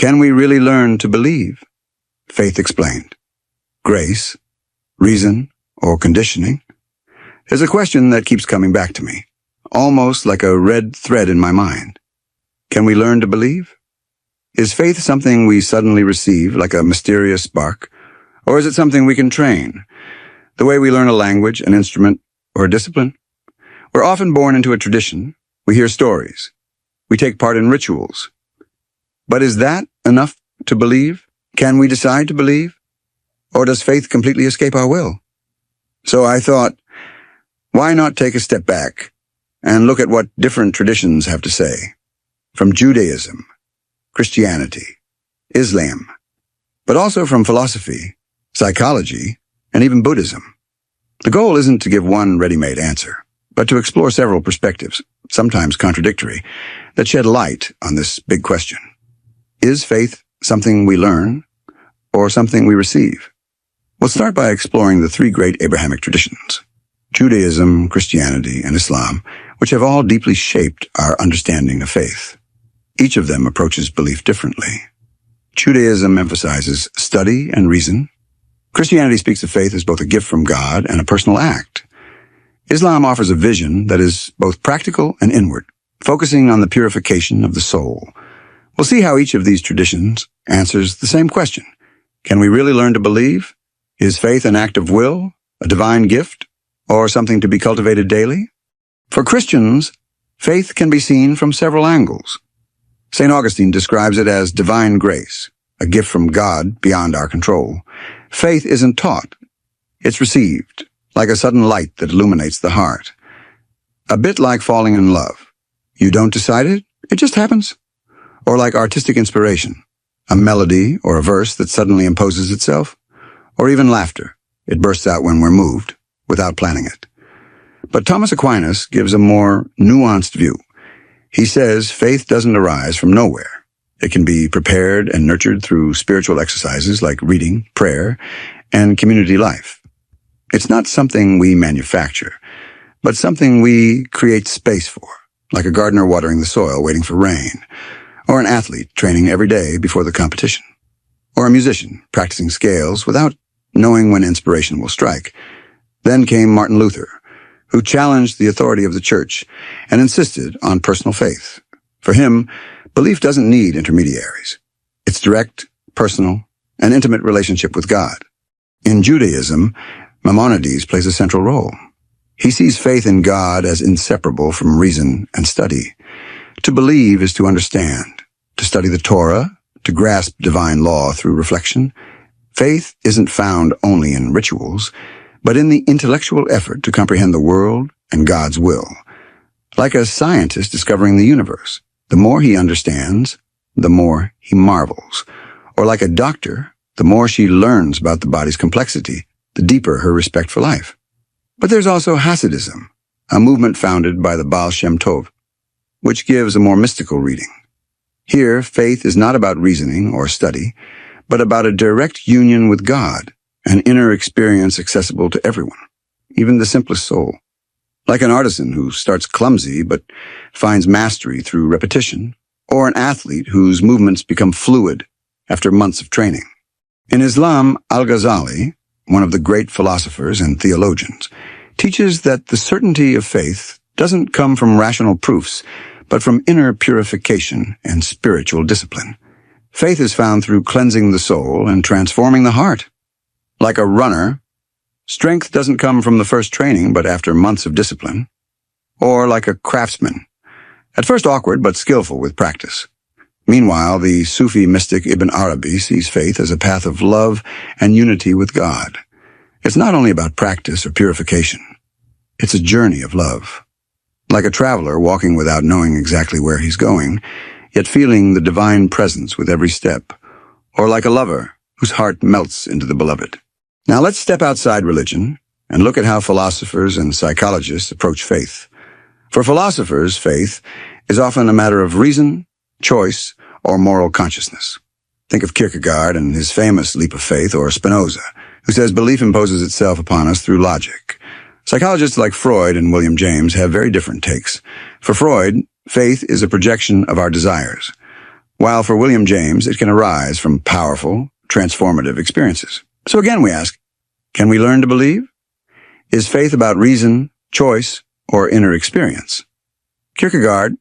Can we really learn to believe? Faith explained. Grace, reason, or conditioning is a question that keeps coming back to me, almost like a red thread in my mind. Can we learn to believe? Is faith something we suddenly receive, like a mysterious spark, or is it something we can train, the way we learn a language, an instrument, or a discipline? We're often born into a tradition. We hear stories. We take part in rituals. But is that enough to believe? Can we decide to believe? Or does faith completely escape our will? So I thought, why not take a step back and look at what different traditions have to say, from Judaism, Christianity, Islam, but also from philosophy, psychology, and even Buddhism. The goal isn't to give one ready-made answer, but to explore several perspectives, sometimes contradictory, that shed light on this big question. Is faith something we learn or something we receive? We'll start by exploring the three great Abrahamic traditions, Judaism, Christianity, and Islam, which have all deeply shaped our understanding of faith. Each of them approaches belief differently. Judaism emphasizes study and reason. Christianity speaks of faith as both a gift from God and a personal act. Islam offers a vision that is both practical and inward, focusing on the purification of the soul. We'll see how each of these traditions answers the same question. Can we really learn to believe? Is faith an act of will, a divine gift, or something to be cultivated daily? For Christians, faith can be seen from several angles. St. Augustine describes it as divine grace, a gift from God beyond our control. Faith isn't taught. It's received, like a sudden light that illuminates the heart. A bit like falling in love. You don't decide it, it just happens. Or like artistic inspiration, a melody or a verse that suddenly imposes itself. Or even laughter. It bursts out when we're moved, without planning it. But Thomas Aquinas gives a more nuanced view. He says faith doesn't arise from nowhere. It can be prepared and nurtured through spiritual exercises like reading, prayer, and community life. It's not something we manufacture, but something we create space for, like a gardener watering the soil waiting for rain, or an athlete training every day before the competition, or a musician practicing scales without knowing when inspiration will strike. Then came Martin Luther, who challenged the authority of the church and insisted on personal faith. For him, belief doesn't need intermediaries. It's direct, personal, and intimate relationship with God. In Judaism, Maimonides plays a central role. He sees faith in God as inseparable from reason and study. To believe is to understand, to study the Torah, to grasp divine law through reflection. Faith isn't found only in rituals, but in the intellectual effort to comprehend the world and God's will. Like a scientist discovering the universe, the more he understands, the more he marvels. Or like a doctor, the more she learns about the body's complexity, the deeper her respect for life. But there's also Hasidism, a movement founded by the Baal Shem Tov, which gives a more mystical reading. Here, faith is not about reasoning or study, but about a direct union with God, an inner experience accessible to everyone, even the simplest soul. Like an artisan who starts clumsy but finds mastery through repetition, or an athlete whose movements become fluid after months of training. In Islam, Al-Ghazali, one of the great philosophers and theologians, teaches that the certainty of faith doesn't come from rational proofs, but from inner purification and spiritual discipline. Faith is found through cleansing the soul and transforming the heart. Like a runner, strength doesn't come from the first training, but after months of discipline. Or like a craftsman, at first awkward but skillful with practice. Meanwhile, the Sufi mystic Ibn Arabi sees faith as a path of love and unity with God. It's not only about practice or purification. It's a journey of love. Like a traveler walking without knowing exactly where he's going, yet feeling the divine presence with every step. Or like a lover whose heart melts into the beloved. Now let's step outside religion and look at how philosophers and psychologists approach faith. For philosophers, faith is often a matter of reason, choice, or moral consciousness. Think of Kierkegaard and his famous leap of faith, or Spinoza, who says belief imposes itself upon us through logic. Psychologists like Freud and William James have very different takes. For Freud, faith is a projection of our desires. while for William James it can arise from powerful, transformative experiences. So again we ask, can we learn to believe? Is faith about reason, choice, or inner experience? Kierkegaard,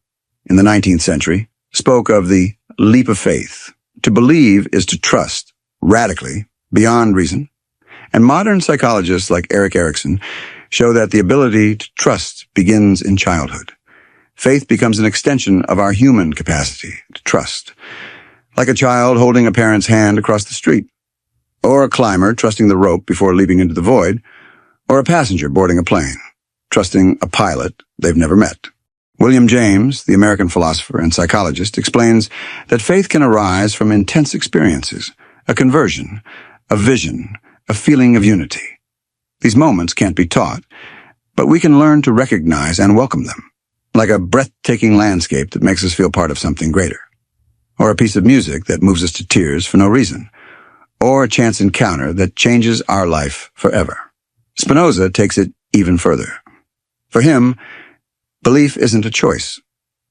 in the 19th century, spoke of the leap of faith. To believe is to trust, radically, beyond reason. And modern psychologists like Erik Erikson show that the ability to trust begins in childhood. Faith becomes an extension of our human capacity to trust, like a child holding a parent's hand across the street, or a climber trusting the rope before leaping into the void, or a passenger boarding a plane, trusting a pilot they've never met. William James, the American philosopher and psychologist, explains that faith can arise from intense experiences, a conversion, a vision, a feeling of unity. These moments can't be taught, but we can learn to recognize and welcome them, like a breathtaking landscape that makes us feel part of something greater, or a piece of music that moves us to tears for no reason, or a chance encounter that changes our life forever. Spinoza takes it even further. For him, belief isn't a choice.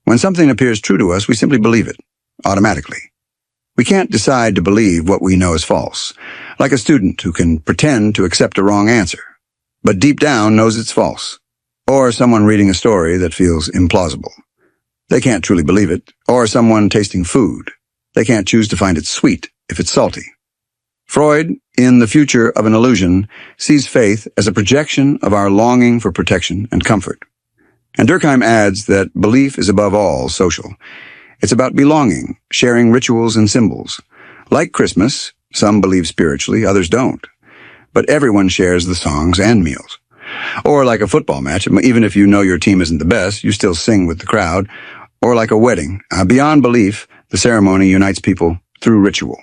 When something appears true to us, we simply believe it, automatically. We can't decide to believe what we know is false, like a student who can pretend to accept a wrong answer, but deep down knows it's false, or someone reading a story that feels implausible. They can't truly believe it, or someone tasting food. They can't choose to find it sweet if it's salty. Freud, in The Future of an Illusion, sees faith as a projection of our longing for protection and comfort. And Durkheim adds that belief is above all social. It's about belonging, sharing rituals and symbols. Like Christmas, some believe spiritually, others don't. But everyone shares the songs and meals. Or like a football match, even if you know your team isn't the best, you still sing with the crowd. Or like a wedding, beyond belief, the ceremony unites people through ritual.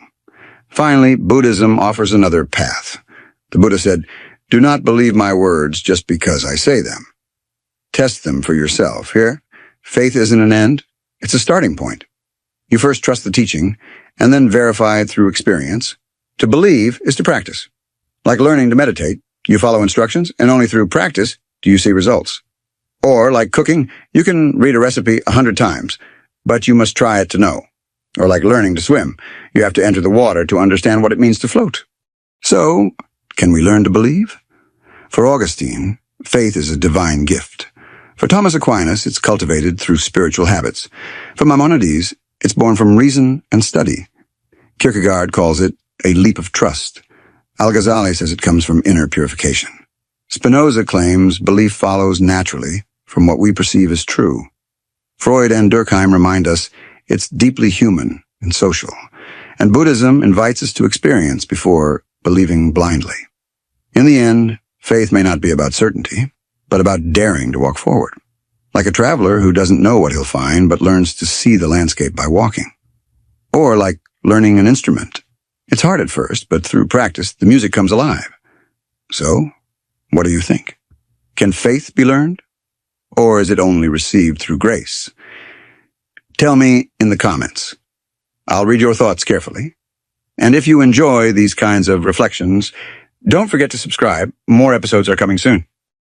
Finally, Buddhism offers another path. The Buddha said, "Do not believe my words just because I say them. Test them for yourself." Here, faith isn't an end, it's a starting point. You first trust the teaching, and then verify it through experience. To believe is to practice. Like learning to meditate, you follow instructions, and only through practice do you see results. Or, like cooking, you can read a recipe 100 times, but you must try it to know. Or like learning to swim, you have to enter the water to understand what it means to float. So, can we learn to believe? For Augustine, faith is a divine gift. For Thomas Aquinas, it's cultivated through spiritual habits. For Maimonides, it's born from reason and study. Kierkegaard calls it a leap of trust. Al-Ghazali says it comes from inner purification. Spinoza claims belief follows naturally from what we perceive as true. Freud and Durkheim remind us it's deeply human and social. And Buddhism invites us to experience before believing blindly. In the end, faith may not be about certainty, but about daring to walk forward. Like a traveler who doesn't know what he'll find, but learns to see the landscape by walking. Or like learning an instrument. It's hard at first, but through practice, the music comes alive. So, what do you think? Can faith be learned? Or is it only received through grace? Tell me in the comments. I'll read your thoughts carefully. And if you enjoy these kinds of reflections, don't forget to subscribe. More episodes are coming soon.